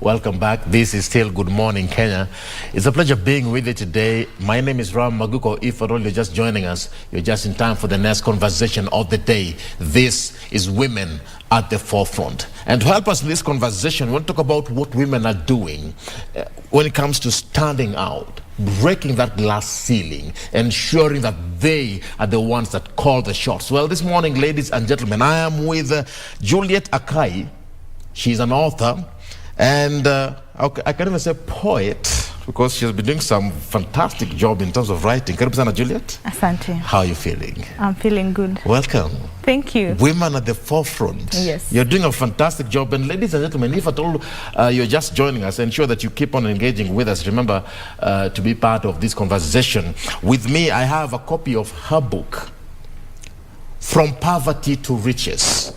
Welcome back. This is still Good Morning Kenya. It's a pleasure being with you today. My name is Aguko. If at all you're just joining us, you're just in time for the next conversation of the day. This is Women at the Forefront. And to help us in this conversation, we want to talk about what women are doing when it comes to standing out, breaking that glass ceiling, ensuring that they are the ones that call the shots. Well, this morning, ladies and gentlemen, I am with Juliet Akayi. She's an author. And I can even say poet, because she's been doing some fantastic job in terms of writing. Karibu sana, Juliet. Asante. How are you feeling? I'm feeling good. Welcome. Thank you. Women at the Forefront. Yes. You're doing a fantastic job. And ladies and gentlemen, if at all you're just joining us, ensure that you keep on engaging with us. Remember to be part of this conversation. With me, I have a copy of her book, From Poverty to Riches.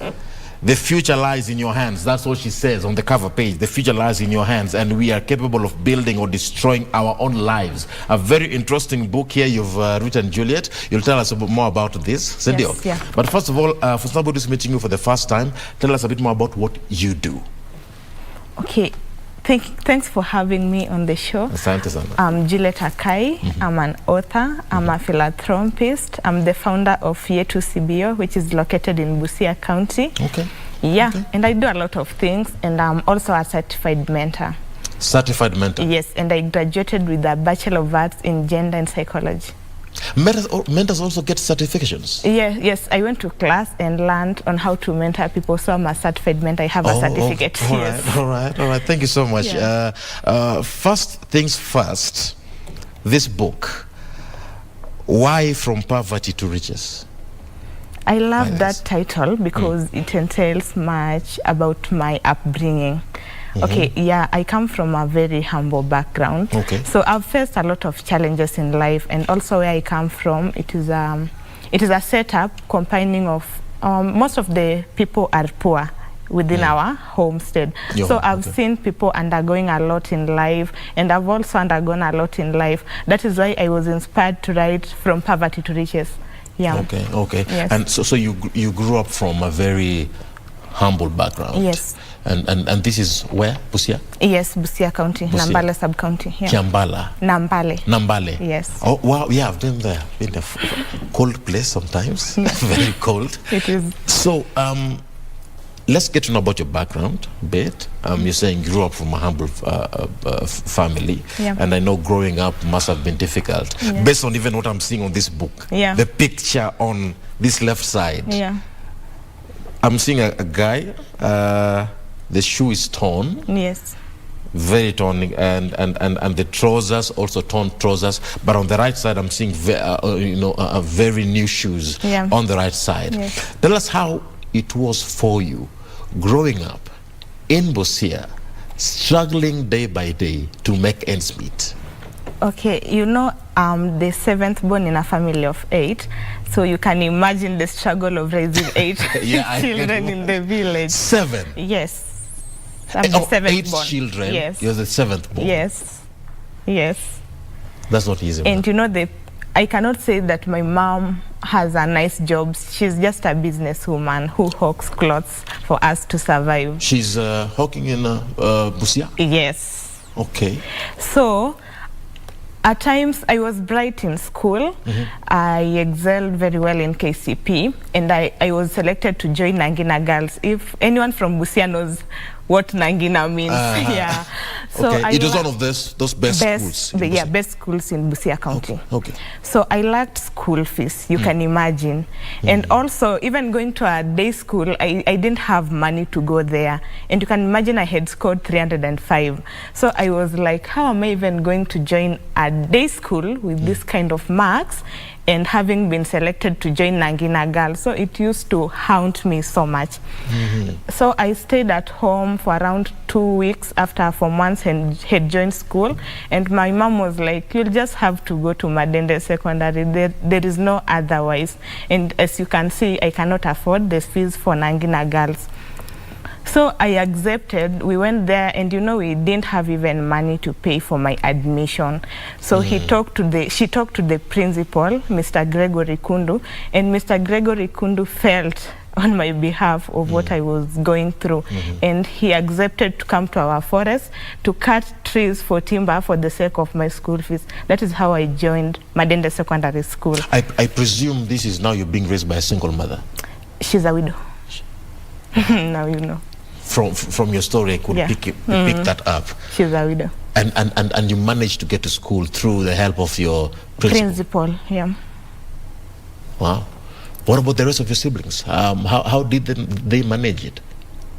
The future lies in your hands. That's what she says on the cover page. The future lies in your hands, and we are capable of building or destroying our own lives. A very interesting book here you've written, Juliet. You'll tell us more about this. Yes, yeah. But first of all, for somebody who's meeting you for the first time, tell us a bit more about what you do. Okay. Thanks for having me on the show. Asante sana. I'm Juliet Akayi. I'm an author. I'm a philanthropist. I'm the founder of Yetu CBO, which is located in Busia County. Okay. Yeah, okay. And I do a lot of things, and I'm also a certified mentor. Certified mentor? Yes, and I graduated with a Bachelor of Arts in Gender and Psychology. Mentors also get certifications? Yes, I went to class and learned on how to mentor people, so I'm a certified mentor. I have a certificate. All right. Thank you so much. Yeah. First things first, this book, why From Poverty to Riches? I love that title because it entails much about my upbringing. Okay, yeah, I come from a very humble background. Okay. So I've faced a lot of challenges in life, and also where I come from, it is a setup combining of most of the people are poor within our homestead. I've seen people undergoing a lot in life, and I've also undergone a lot in life. That is why I was inspired to write From Poverty to Riches. Yeah. Okay. Yes. And so you grew up from a very humble background. Yes. And this is where? Busia? Yes, Busia County, Busia. Nambale sub-county. Yeah. Nambale. Yes. Oh, wow, yeah, I've been there. Been a cold place sometimes. Very cold. It is. So, let's get to know about your background a bit. You're saying you grew up from a humble family. Yeah. And I know growing up must have been difficult. Yeah. Based on even what I'm seeing on this book. Yeah. The picture on this left side. Yeah. I'm seeing a guy, the shoe is torn. Yes. Very torn, and the trousers also torn trousers. But on the right side, I'm seeing very new shoes on the right side. Yes. Tell us how it was for you growing up in Busia, struggling day by day to make ends meet. Okay, the seventh born in a family of 8, so you can imagine the struggle of raising 8 children in the village. 7? Yes. I'm the seventh 8 born. children? Yes. You're the 7th born? Yes. That's not easy. And I cannot say that my mom has a nice job. She's just a businesswoman who hawks clothes for us to survive. She's hawking in Busia? Yes. Okay. So, at times, I was bright in school. I excelled very well in KCP, and I was selected to join Nangina Girls. If anyone from Busia knows what Nangina means, yeah. So it was one of those best schools. Best schools in Busia County. Okay. So I lacked school fees, you can imagine. And also, even going to a day school, I didn't have money to go there. And you can imagine I had scored 305. So I was like, how am I even going to join a day school with this kind of marks? And having been selected to join Nangina Girls, so it used to haunt me so much. So I stayed at home for around 2 weeks after for months and had joined school. And my mom was like, you'll just have to go to Madende Secondary. There is no otherwise. And as you can see, I cannot afford the fees for Nangina Girls. So I accepted. We went there, and we didn't have even money to pay for my admission. So she talked to the principal, Mr. Gregory Kundu, and Mr. Gregory Kundu felt on my behalf of what I was going through. And he accepted to come to our forest to cut trees for timber for the sake of my school fees. That is how I joined Madende Secondary School. I presume this is now you're being raised by a single mother. She's a widow. Now you know. From your story, I could pick that up. She's a widow. And you managed to get to school through the help of your principal. Yeah. Wow. What about the rest of your siblings? How did they manage it?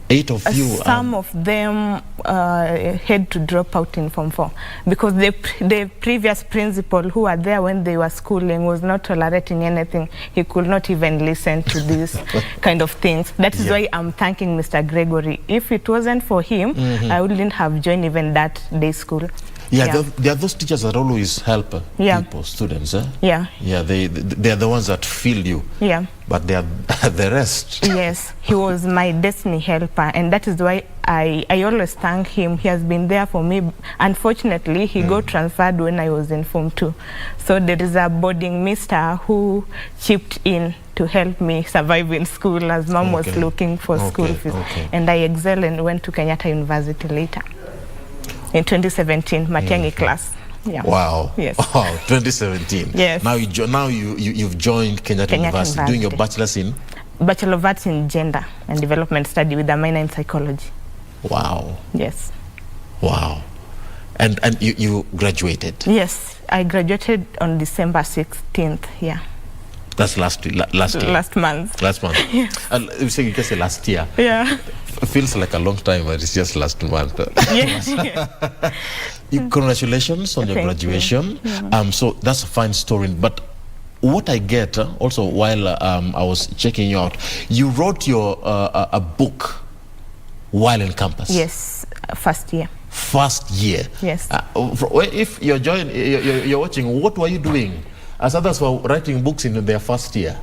8 of you. Some of them had to drop out in Form 4 because the previous principal who were there when they were schooling was not tolerating anything. He could not even listen to these kind of things. That is why I'm thanking Mr. Gregory. If it wasn't for him, I wouldn't have joined even that day school. Yeah, there are those teachers that always help people, students. Yeah. Yeah, they are the ones that feel you. Yeah. But they are the rest. Yes, he was my destiny helper, and that is why I always thank him. He has been there for me. Unfortunately, he got transferred when I was in Form 2. So there is a boarding mister who chipped in to help me survive in school as mom was looking for school fees. And I excelled and went to Kenyatta University later. In 2017, Matiang'i class. Yeah. Wow. Yes. Wow. 2017. Yes. Now you've joined Kenyatta University, doing your bachelor's in Bachelor of Arts in Gender and Development Study with a minor in Psychology. Wow. Yes. Wow. And you graduated. Yes, I graduated on December 16th. Yeah. That's last year. Last month. Last month. Yes. You say you can say last year. Yeah. It feels like a long time, but it's just last month. Yes. Congratulations on your graduation. So that's a fine story. But what I get also while I was checking you out, you wrote your a book while in campus. Yes, first year. First year. Yes. If you're watching, what were you doing? As others were writing books in their first year.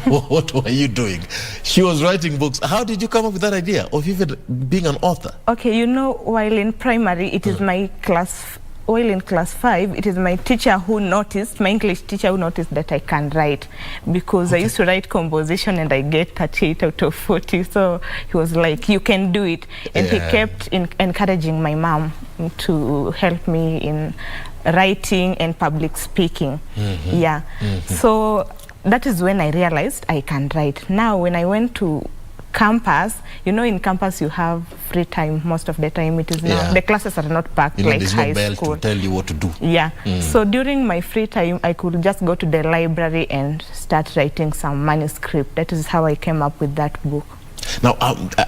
What were you doing? She was writing books. How did you come up with that idea of even being an author? Okay, you know, while in primary, it is my class, while in class 5, it is my teacher who noticed, my English teacher who noticed that I can write, because I used to write composition and I get 38 out of 40. So he was like, you can do it. And he kept encouraging my mom to help me in writing and public speaking. Yeah. So that is when I realized I can write. Now, when I went to campus, you know, in campus you have free time most of the time. It is not, the classes are not packed like there's high no bell school to tell you what to do. Yeah. So during my free time, I could just go to the library and start writing some manuscript. That is how I came up with that book. Now,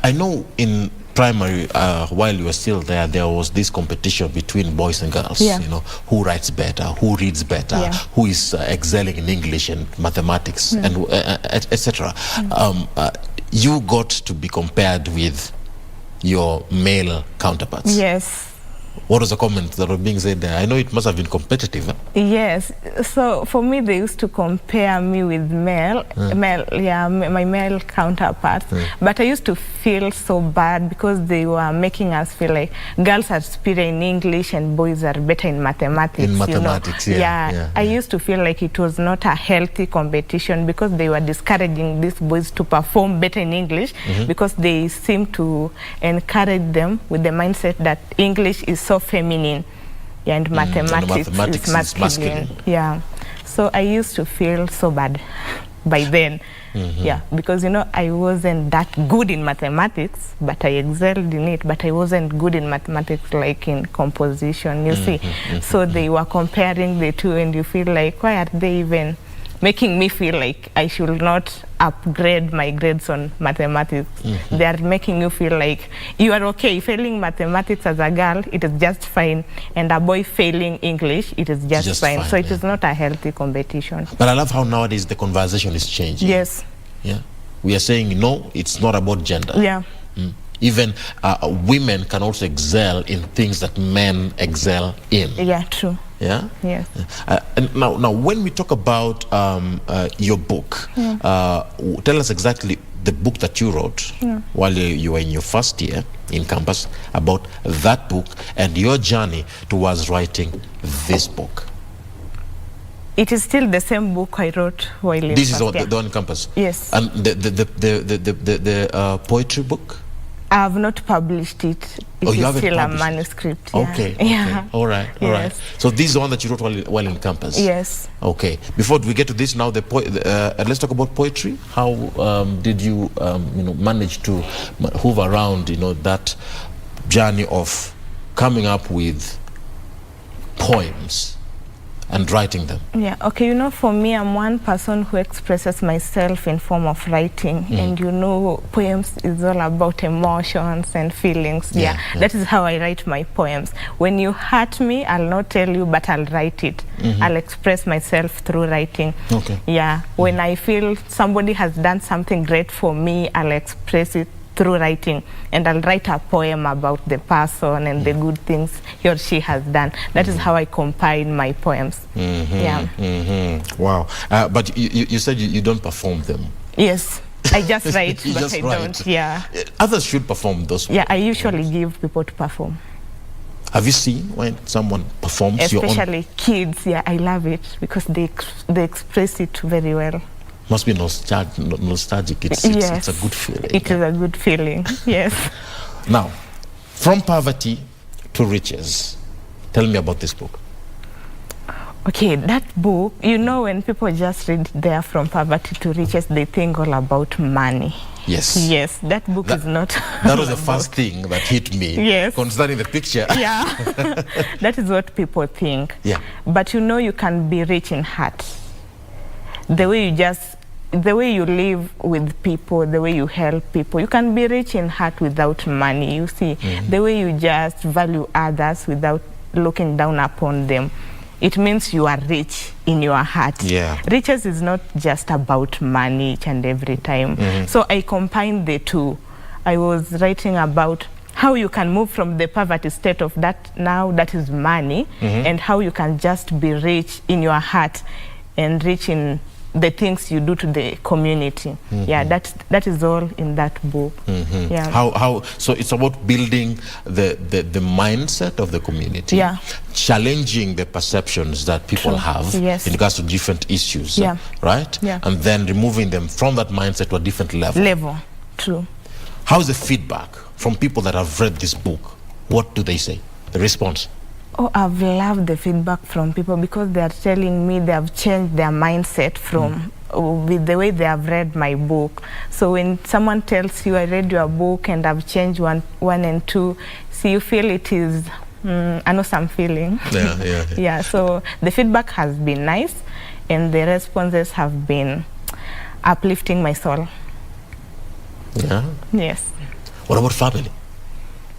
I know in primary, while you were still there, there was this competition between boys and girls. You know, who writes better, who reads better, who is excelling in English and mathematics, and etc. You got to be compared with your male counterparts. Yes. What was the comment that was being said there? I know it must have been competitive. Yes. So for me, they used to compare me with my male counterparts. But I used to feel so bad because they were making us feel like girls are superior in English and boys are better in mathematics. In mathematics, you know? I used to feel like it was not a healthy competition because they were discouraging these boys to perform better in English because they seem to encourage them with the mindset that English is so feminine and mathematics is masculine. Yeah. So I used to feel so bad by then. Yeah, because you know, I wasn't that good in mathematics, but I excelled in it, but I wasn't good in mathematics like in composition, you see. So they were comparing the two and you feel like, why are they even making me feel like I should not upgrade my grades on mathematics? They are making you feel like you are okay. Failing mathematics as a girl, it is just fine. And a boy failing English, it is just fine. So it is not a healthy competition. But I love how nowadays the conversation is changing. Yes. Yeah. We are saying, no, it's not about gender. Yeah. Even women can also excel in things that men excel in. Yeah, true. Yeah? Yes. And now, when we talk about your book, tell us exactly the book that you wrote while you were in your first year in campus, about that book and your journey towards writing this book. It is still the same book I wrote while in This is first year. the one in campus? Yes. And the poetry book? I have not published it. It is still a manuscript. Yeah. Okay. Yeah. All right. All right. Yes. So this is the one that you wrote while in campus? Yes. Okay. Before we get to this now, let's talk about poetry. How did you, manage to move around, that journey of coming up with poems and writing them? Yeah, okay, for me, I'm one person who expresses myself in form of writing. And poems is all about emotions and feelings. Yeah, that is how I write my poems. When you hurt me, I'll not tell you, but I'll write it. I'll express myself through writing. Okay. Yeah, when I feel somebody has done something great for me, I'll express it through writing, and I'll write a poem about the person and the good things he or she has done. That is how I combine my poems. Yeah. Wow. But you said you don't perform them. Yes, I just write, but just I write. don't. Yeah. Others should perform those. Yeah, I usually give people to perform. Have you seen when someone performs your own? Especially kids. Yeah, I love it because they express it very well. Must be nostalgic. It's a good feeling. It is a good feeling, yes. Now, from poverty to riches, tell me about this book. Okay, that book, when people just read there From Poverty to Riches, they think all about money. Yes. Yes, that book is not. That was the first thing that hit me. Yes. Concerning the picture. Yeah. That is what people think. Yeah. But you can be rich in heart. The way you live with people, the way you help people, you can be rich in heart without money. You see, the way you just value others without looking down upon them, it means you are rich in your heart. Yeah. Riches is not just about money each and every time. So I combined the two. I was writing about how you can move from the poverty state of that is money, and how you can just be rich in your heart and rich in the things you do to the community. Yeah, that is all in that book. Yeah. How so it's about building the mindset of the community. Yeah. Challenging the perceptions that people have in regards to different issues. Yeah. Right? Yeah. And then removing them from that mindset to a different level. True. How's the feedback from people that have read this book? What do they say? The response? Oh, I've loved the feedback from people because they are telling me they have changed their mindset from with the way they have read my book. So when someone tells you, I read your book and I've changed one and two, so you feel it is an awesome feeling. Yeah, so the feedback has been nice and the responses have been uplifting my soul. Yeah? Yes. What about family?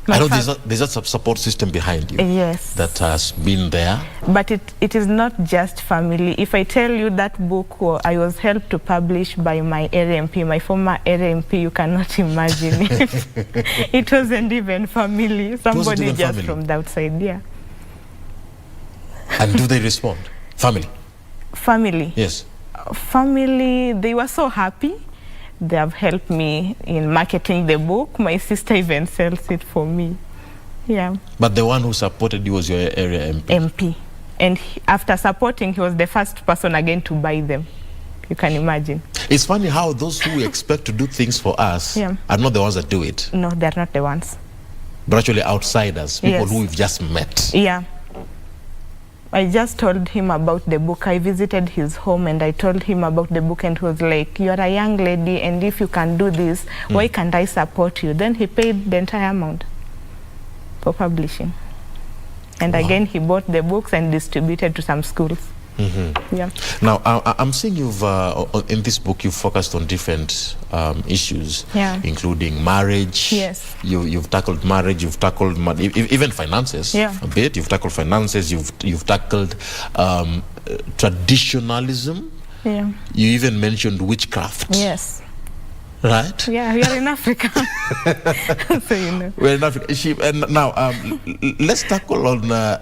I know there's a support system behind you. Yes. That has been there. But it is not just family. If I tell you that book I was helped to publish by my area MP, my former area MP, you cannot imagine it. It wasn't even family. Somebody just family. From the outside, yeah. And do they respond? Family? Family. Yes. Family, they were so happy. They have helped me in marketing the book. My sister even sells it for me. Yeah. But the one who supported you was your area MP? MP. And after supporting, he was the first person again to buy them. You can imagine. It's funny how those who expect to do things for us are not the ones that do it. No, they're not the ones. But actually outsiders, people who we've just met. Yeah. I just told him about the book. I visited his home and I told him about the book and he was like, you're a young lady and if you can do this, why can't I support you? Then he paid the entire amount for publishing. And again, he bought the books and distributed to some schools. Yeah. Now, I'm seeing you've, in this book, you've focused on different issues, including marriage. Yes. You've tackled marriage, you've tackled even finances a bit. You've tackled finances, you've tackled traditionalism. Yeah. You even mentioned witchcraft. Yes. Right? Yeah, we are in Africa. So, you know. We're in Africa. And now, let's tackle on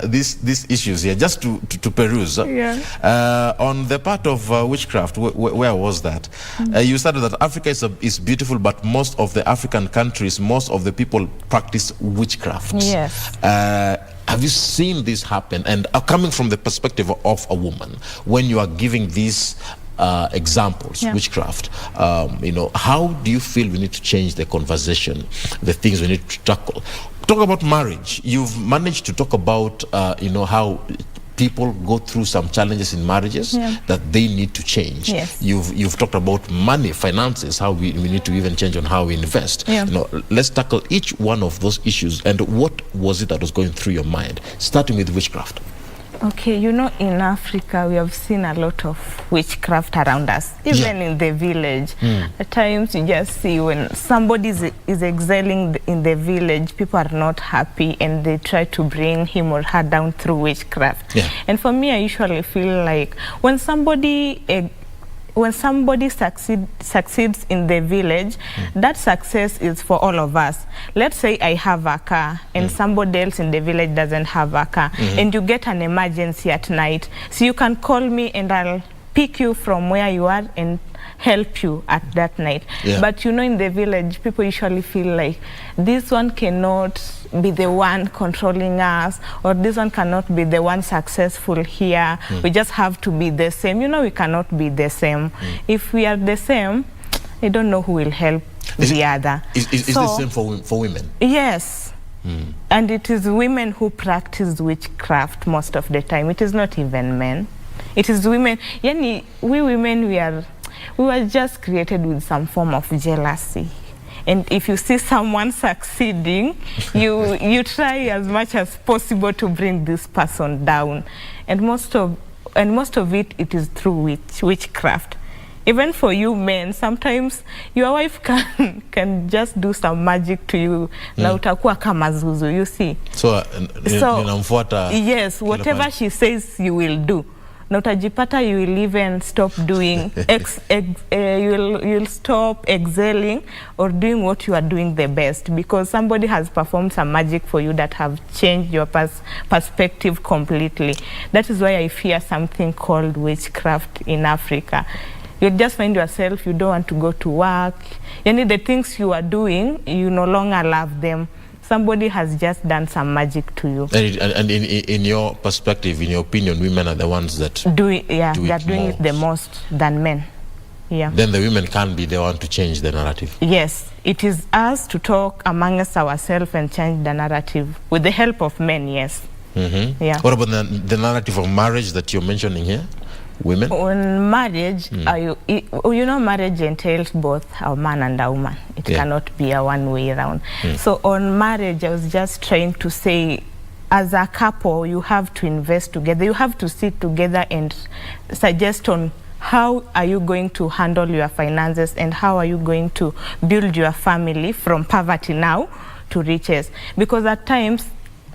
these issues here, just to peruse. Yeah. On the part of witchcraft, where was that? You said that Africa is beautiful, but most of the African countries, most of the people practice witchcraft. Yes. Have you seen this happen? And coming from the perspective of a woman, when you are giving these examples, witchcraft, you know, how do you feel we need to change the conversation, the things we need to tackle? Talk about marriage. You've managed to talk about, you know, how people go through some challenges in marriages that they need to change. Yes. You've talked about money, finances, how we need to even change on how we invest. You know, let's tackle each one of those issues. And what was it that was going through your mind, starting with witchcraft? Okay, you know, in Africa, we have seen a lot of witchcraft around us, even in the village. At times, you just see when somebody is excelling in the village, people are not happy and they try to bring him or her down through witchcraft. And for me, I usually feel like when somebody succeeds in the village, that success is for all of us. Let's say I have a car and somebody else in the village doesn't have a car, and you get an emergency at night. So you can call me and I'll pick you from where you are and help you at that night. But you know, in the village, people usually feel like this one cannot be the one controlling us, or this one cannot be the one successful here. We just have to be the same. You know, we cannot be the same. If we are the same, I don't know who will help the other. Is the same for women? Yes. And it is women who practice witchcraft most of the time. It is not even men. It is women. Yani, we women, we were just created with some form of jealousy. And if you see someone succeeding, you try as much as possible to bring this person down. And most of it is through witchcraft. Even for you men, sometimes your wife can just do some magic to you. Na utakuwa kama zuzu, you see. So yes, whatever she says you will do. Na utajipata you will even stop doing, you'll stop excelling or doing what you are doing the best, because somebody has performed some magic for you that have changed your perspective completely. That is why I fear something called witchcraft in Africa. You just find yourself, you don't want to go to work. The things you are doing, you no longer love them. Somebody has just done some magic to you. And in your perspective, in your opinion, women are the ones that do it. Yeah, they're doing it the most than men. Yeah. Then the women can't be the one to change the narrative. Yes, it is us to talk amongst ourselves and change the narrative with the help of men. Yes. Yeah. What about the narrative of marriage that you're mentioning here? Women? On marriage, you know, marriage entails both a man and a woman. It cannot be a one-way around. So on marriage, I was just trying to say, as a couple, you have to invest together. You have to sit together and suggest on how are you going to handle your finances and how are you going to build your family from poverty now to riches. Because at times,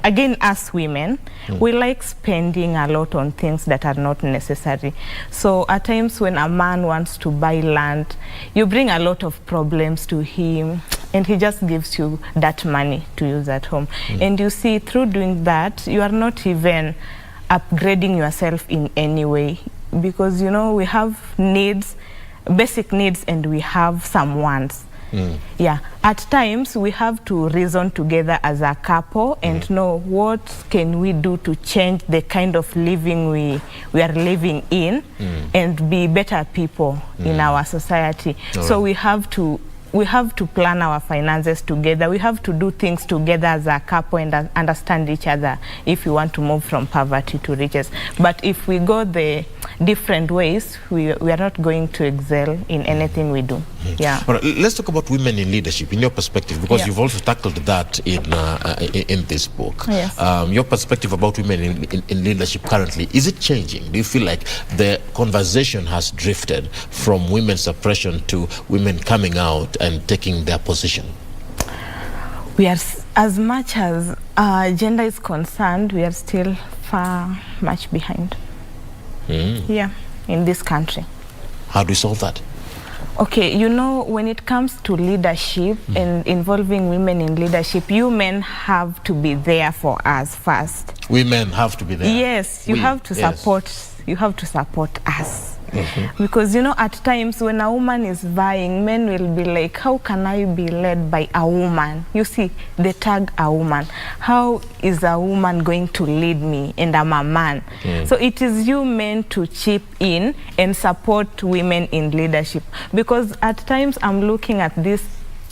again, as women, we like spending a lot on things that are not necessary. So at times when a man wants to buy land, you bring a lot of problems to him and he just gives you that money to use at home. And you see, through doing that, you are not even upgrading yourself in any way, because, you know, we have needs, basic needs, and we have some wants. Yeah, at times we have to reason together as a couple and know what can we do to change the kind of living we are living in and be better people in our society. So we have to plan our finances together. We have to do things together as a couple and understand each other if we want to move from poverty to riches. But if we go the different ways, we are not going to excel in anything we do. Yeah. All right, let's talk about women in leadership, in your perspective, because you've also tackled that in this book. Yes. Your perspective about women in leadership currently, is it changing? Do you feel like the conversation has drifted from women's suppression to women coming out and taking their position? We are, as much as gender is concerned, we are still far much behind. Yeah, in this country. How do we solve that? Okay, you know, when it comes to leadership and involving women in leadership, you men have to be there for us first. We men have to be there. Yes, you have to support. You have to support us. Because, you know, at times when a woman is vying, men will be like, how can I be led by a woman? You see, they tag a woman. How is a woman going to lead me? And I'm a man. So it is you men to chip in and support women in leadership. Because at times I'm looking at this,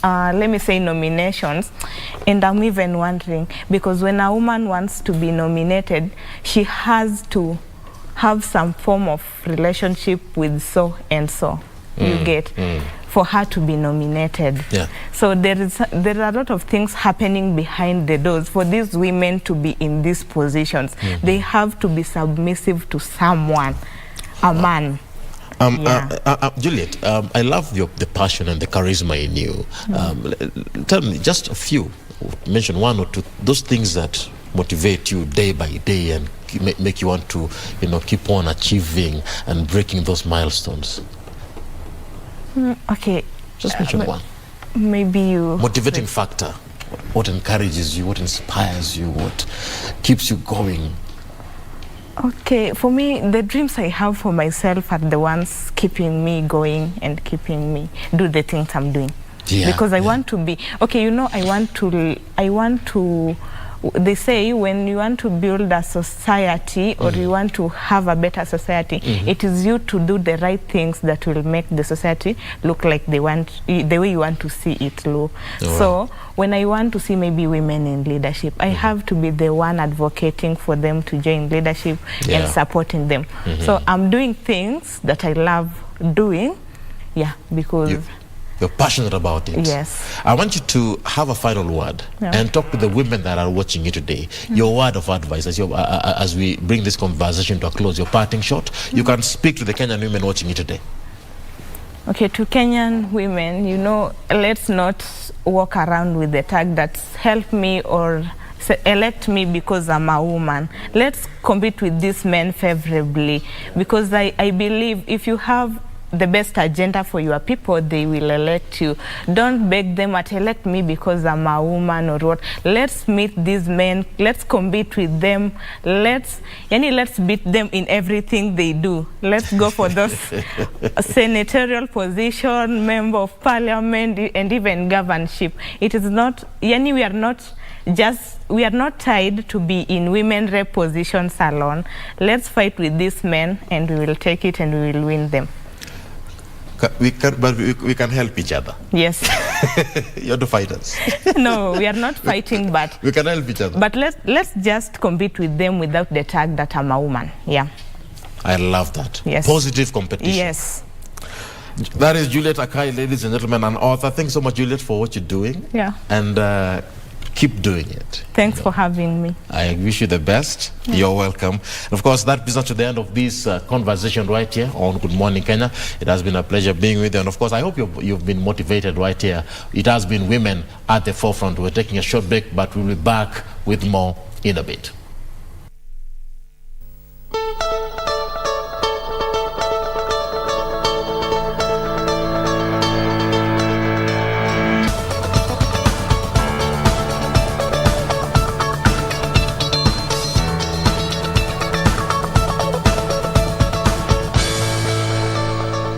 let me say, nominations, and I'm even wondering, because when a woman wants to be nominated, she has to have some form of relationship with so and so, you get, for her to be nominated. So there are a lot of things happening behind the doors for these women to be in these positions. They have to be submissive to someone, a man. Juliet, I love the passion and the charisma in you. Tell me just a few, mention one or two, those things that motivate you day by day and make you want to, you know, keep on achieving and breaking those milestones. Okay. Just mention one. Maybe you... Motivating factor. What encourages you, what inspires you, what keeps you going? Okay, for me, the dreams I have for myself are the ones keeping me going and keeping me do the things I'm doing. Because I want to be... Okay, you know, I want to... They say when you want to build a society or you want to have a better society, it is you to do the right things that will make the society look like the way you want to see it look. So when I want to see maybe women in leadership, I have to be the one advocating for them to join leadership and supporting them. So I'm doing things that I love doing, because... You're passionate about it. Yes. I want you to have a final word and talk to the women that are watching you today. Your word of advice as we bring this conversation to a close, your parting shot. You can speak to the Kenyan women watching you today. Okay, to Kenyan women, you know, let's not walk around with the tag that's help me or elect me because I'm a woman. Let's compete with these men favorably, because I believe if you have the best agenda for your people, they will elect you. Don't beg them to elect me because I'm a woman or what. Let's meet these men. Let's compete with them. Let's beat them in everything they do. Let's go for those senatorial position, member of parliament, and even governorship. It is not, we are not tied to be in women rep positions alone. Let's fight with these men and we will take it and we will win them. We can help each other. Yes. You're the fighters. No, we are not fighting, but we can help each other. But let's just compete with them without the tag that I'm a woman. Yeah. I love that. Yes. Positive competition. Yes. That is Juliet Akayi, ladies and gentlemen, an author. Thanks so much, Juliet, for what you're doing. Yeah. And keep doing it. Thanks for having me. I wish you the best. Yeah. You're welcome. And of course, that brings us to the end of this conversation right here on Good Morning Kenya. It has been a pleasure being with you. And of course, I hope you've been motivated right here. It has been women at the forefront. We're taking a short break, but we'll be back with more in a bit.